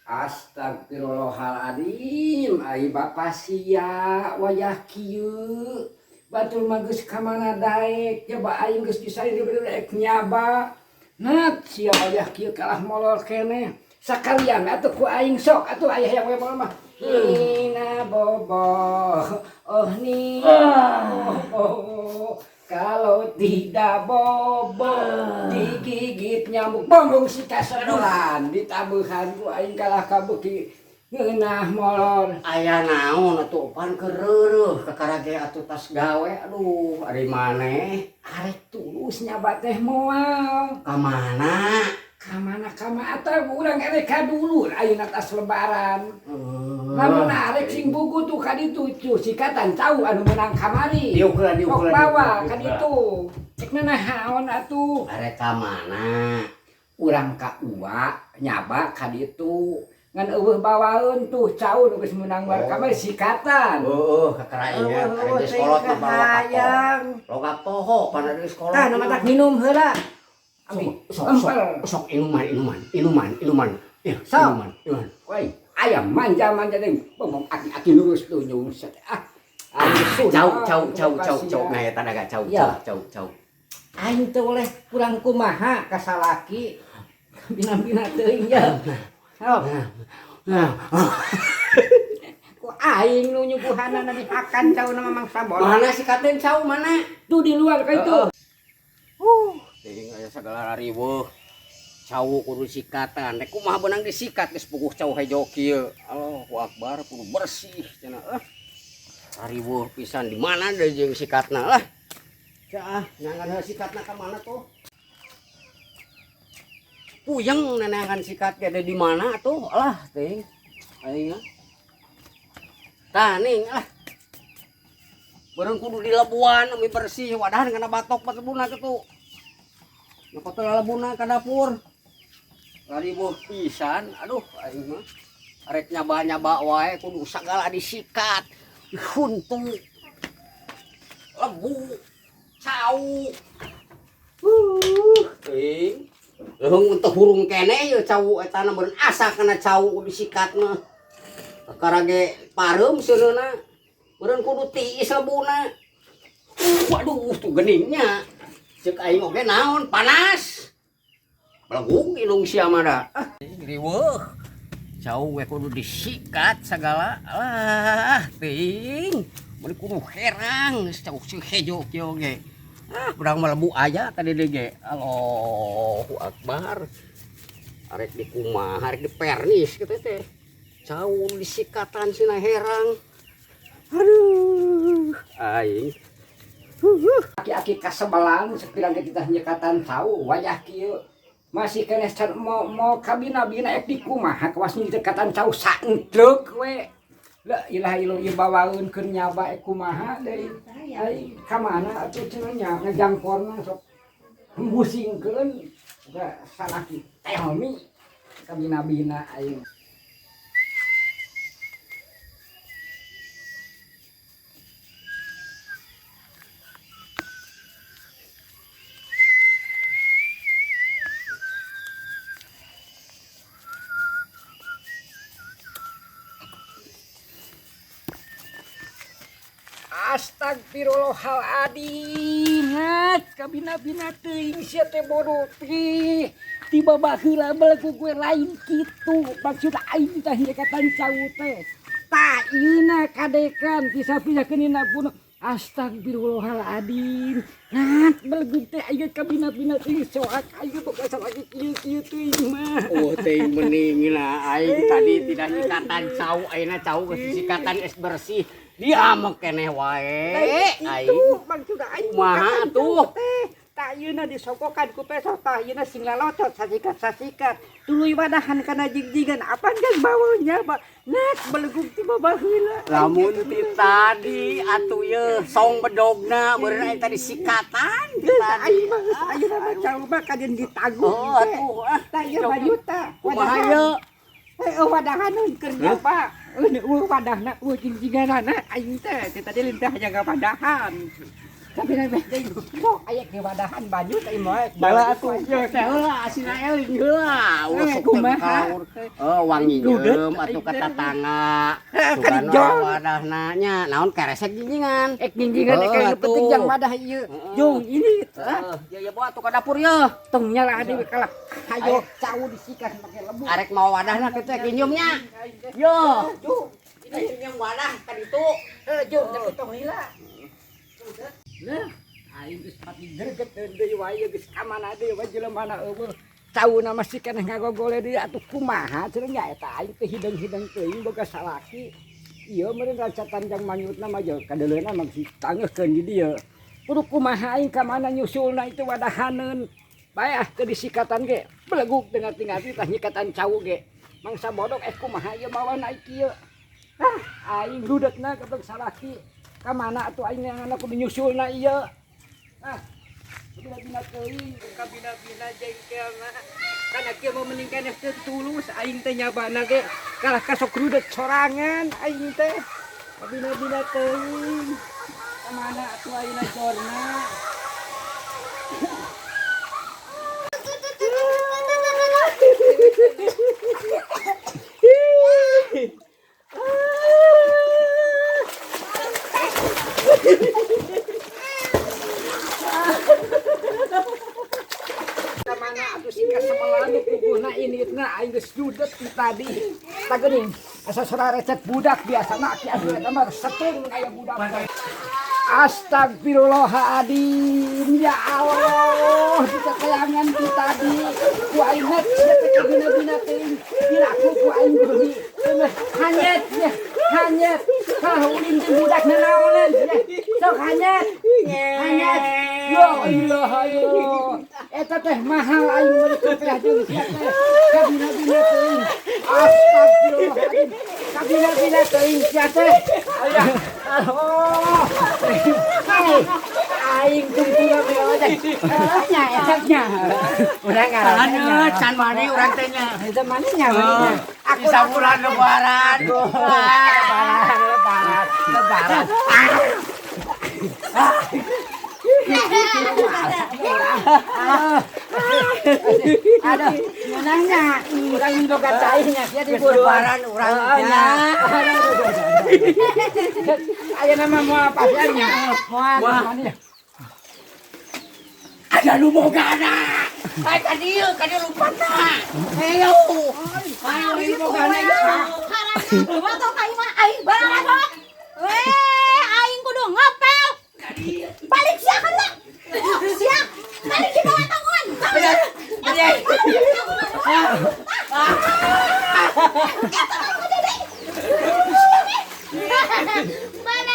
Astagfirullahaladzim, ai bapak sia wayah kieu. Batur mah geus ka mana daek, coba aing geus disaring daek nyaba. Net sia wayah kieu kalah molor keneh. Sakalian atuh ku aing sok atuh aya yang we mah. Nina bobo, oh Nina bobo. Kalau tidak bobo digigit nyamuk bombong si kasedolan ditabuhan ku aing kalah kabeuki ngeunah molor aya naon atuh pan keureuh kakarage atuh tas gawe aduh ari maneh arek tulus nyaba teh moal ka mana atuh urang erek ka dulu ayeuna tas lebaran lamun arek sing buku tuh ka ditu sikatan cau anu menang kamari diukuran bawa ka ditu cek naon atuh arek ka mana urang ka uwa nyaba ka ditu ngan eueuh bawaeun tuh cau nu geus menang kamari sikatan kakarainnya ari di sekolot mah bawa logat toho pada di sekolot tah nu matak minum heula sok inuman ya minuman woi ayam manja deh ngomong aki lurus tuh nyung cau nah eta daga cau aing teh oleh kurang kumaha ka salaki bina-bina teuing ya ku aing nu nyuguhanna dihakan cau na mamang sabon mana si katen cau mana tuh di luar ka itu ting aya sagala riweuh cau kudu sikatan rek kumaha beunang disikat geus puguh cau hejo kieu Allahu Akbar kudu bersih cenah riweuh pisan di mana deui jeung sikatna cah nyangan sikatna ka mana tuh puyeng neneangan sikat ge di mana tuh ting aing tah ning beurang kudu dilebuan ami bersih wadahan kana batok patebuna tuh kotor labuna ka dapur riweuh pisan aduh aing mah arek nyaba wae kudu sagala disikat huntung lebu cau ting leung teh hurung keneh ye cau eta na beureun asa kana cau disikat mah karage pareum seureuna beureun kudu tiis lebuna waduh tuh geningnya cek aing oge naon panas belegung ilung sia mah da riweuh cau we kudu disikat sagala ting mun kudu herang geus cau si hejo kieu ge urang melebu aya tadi deui ge Allahu Akbar arek dikumaha arek dipernis kitu teh cau disikatan sina herang aduh aing aki-aki kasebelan sekirang kita nyekatan tahu wajah kieu masih kena mau kabina-bina ek dikumaha kawas nyekatan tahu saentleuk we la ilaha illallah bawaeun keur nyaba ek kumaha deui ai ka mana atuh cenah nya ngajangkorna sok hembusingkeun da salaki telmi kabina-bina aing Astagfirullahaladzim kabina-bina teuing sia teh bodoh teh tiba-tiba heula belagu gue lain kitu maksud aing teh nyekatan cau teh tah ieu kadekan pisah-pisahkeun dina pun astagfirullahaladzim belagu teh aya kabina-bina teuing soak aing boga salaki kieu teuing mah teuing mending aing tadi tidak nyekatan cau ayeuna cau geus disikatan es bersih dia mah keneh wae aing maksud aing kumaha atuh tah ayeuna disokokan ku peso tah ayeuna sing lalocot sasikat tuluy wadahan kana jigjigan apan geus baweunya net belegug ti babaheula lamun ti tadi atuh ye song bedogna beureun eta disikatan aing mah ayeuna mah cau mah kaden ditanggung atuh tah ieu bajuta kumaha ye wadahaneun keur nyapa wadahna jingjiganana aing teh tadi lintah jaga wadahan Tapi nang kok aya ke wadahan baju teh moe. Bala atuh yo teh heula asina eling heula. Ulah kumaha? Wangi nyeum atuh ka tatangga. Sugana wadahna nya naon keresek jinjingan. Jinjingan kayak penting jang wadah ieu. Jung ini. Ya bawa atuh ka dapur ya. Tong nyala deui kalak. Hayo cau disikat make lembu. Arek mau wadahna kitu kinyumnya. Yo, Ju. Ini yang wadah ka ditu. Jung tapi tong heula. Nah, aing geus pati greget deui wae geus ka mana deui wae jelemana eueuh. Cauna masih keneh ngagogole deui atuh kumaha cenah nya eta aing teh hideng-hideng teuing boga salaki. Ieu meureun raca tanjang manyutna mah jeung kadeuleuna mah ditangeuhkeun di dieu. Kudu kumaha aing ka mana nyusulna itu wadahaneun. Bae teu disikatan ge beleguk dengar-dengar tah nyikatan cau ge. Mangsa bodog kumaha ieu bawa naik ieu. Aing ludetna ketong salaki. Ka mana atuh aing neanganna kudu nyusulna ieu. Bina-bina teuing ka bina-bina jengkelna. Kana kieu mah mending keneh teu tulus aing teh nyabana ge kalah ka sok rudet sorangan aing teh. Bina-bina teuing. Ka mana atuh ayeuna jorna. Kamana atuh singkat sebelah kukuhna initna aing geus judet tadi. Tageuning asa sora recet budak biasana ki atuh eta mah setung aya budak. Astagfirullahaladzim, ya Allah, kita kayangan kita di ku aing net kita bina-bina teuing dilaku ku aing beuhi hanyet ya hanyet ulin teh budak naonan sok hanyet yo ilah ayo eta teh mahal aing meuli kepeah jeung sia teh ka bina-bina teuing astagfirullahaladzim ka bina-bina teuing sia teh oh aing tungtuna beula teh nya etaknya urang ngaranna can mani urang teh nya. eta manehnya Aku sabulan lebaran. Lebaran. Aduh, menangnya urang boga cairnya sia di lebaran urangnya. Aya nama moal pasarnya. Moal mana? Ada nu bogana. Ai ka dieu lumpatna. Ayo. Ayo bogana ieu. Harang tong ka imah aing barang. Aing kudu ngapel. Balik sia kana. Sia. Balik kita watangan. Balik